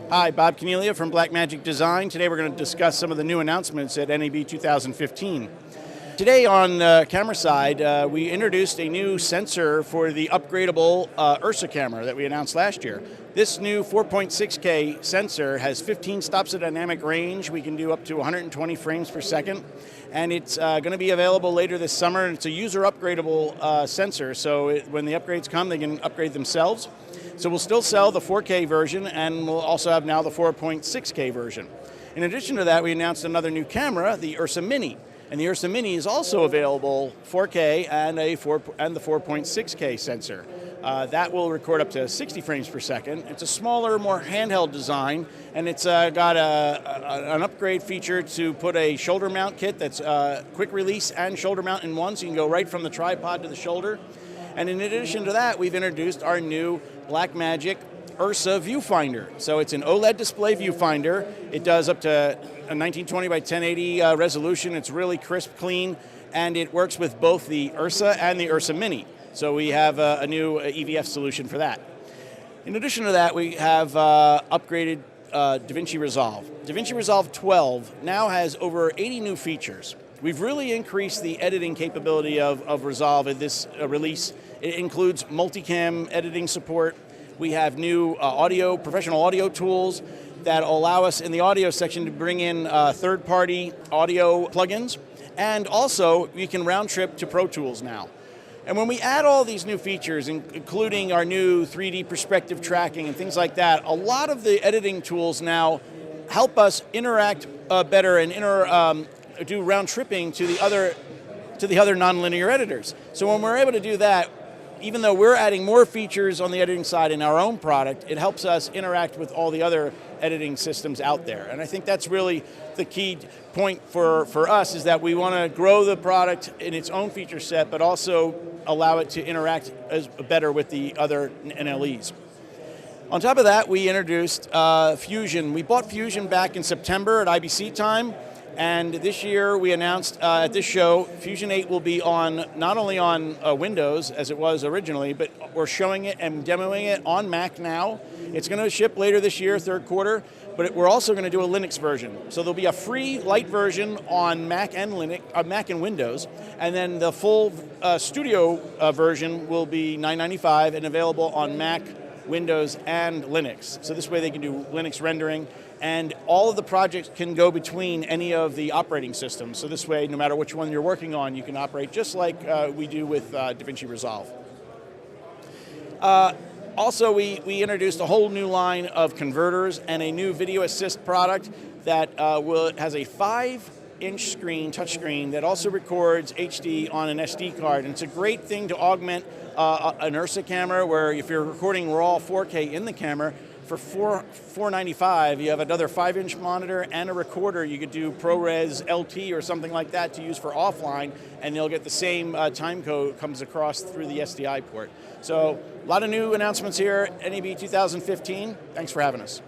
Hi, Bob Caniglia from Blackmagic Design. Today we're going to discuss some of the new announcements at NAB 2015. Today on the camera side, we introduced a new sensor for the upgradable Ursa camera that we announced last year. This new 4.6K sensor has 15 stops of dynamic range. We can do up to 120 frames per second. And it's going to be available later this summer. And it's a user upgradable sensor, so when the upgrades come, they can upgrade themselves. So we'll still sell the 4K version, and we'll also have now the 4.6K version. In addition to that, we announced another new camera, the Ursa Mini. And the Ursa Mini is also available 4K and the 4.6K sensor. That will record up to 60 frames per second. It's a smaller, more handheld design, and it's got an upgrade feature to put a shoulder mount kit that's quick release and shoulder mount in one, so you can go right from the tripod to the shoulder. And in addition to that, we've introduced our new Blackmagic Ursa Viewfinder. So it's an OLED display viewfinder. It does up to a 1920 by 1080 resolution. It's really crisp, clean, and it works with both the Ursa and the Ursa Mini. So we have a new EVF solution for that. In addition to that, we have upgraded DaVinci Resolve. DaVinci Resolve 12 now has over 80 new features. We've really increased the editing capability of Resolve in this release. It includes multicam editing support. We have new professional audio tools that allow us in the audio section to bring in third-party audio plugins. And also, we can round trip to Pro Tools now. And when we add all these new features, including our new 3D perspective tracking and things like that, a lot of the editing tools now help us interact better and do round tripping to the other nonlinear editors. So when we're able to do that, even though we're adding more features on the editing side in our own product, it helps us interact with all the other editing systems out there. And I think that's really the key point for us, is that we want to grow the product in its own feature set, but also allow it to interact better with the other NLEs. On top of that, we introduced Fusion. We bought Fusion back in September at IBC time. And this year we announced at this show, Fusion 8 will be not only on Windows as it was originally, but we're showing it and demoing it on Mac now. It's going to ship later this year, third quarter, but we're also going to do a Linux version. So there'll be a free light version on Mac and Mac and Windows, and then the full studio version will be $9.95 and available on Mac, Windows, and Linux. So this way they can do Linux rendering. And all of the projects can go between any of the operating systems. So this way, no matter which one you're working on, you can operate just like we do with DaVinci Resolve. Also, we introduced a whole new line of converters and a new video assist product that has a 5-inch screen, touchscreen, that also records HD on an SD card. And it's a great thing to augment an Ursa camera, where if you're recording raw 4K in the camera, for $4.95, you have another 5-inch monitor and a recorder. You could do ProRes LT or something like that to use for offline, and you'll get the same time code comes across through the SDI port. So a lot of new announcements here at NAB 2015. Thanks for having us.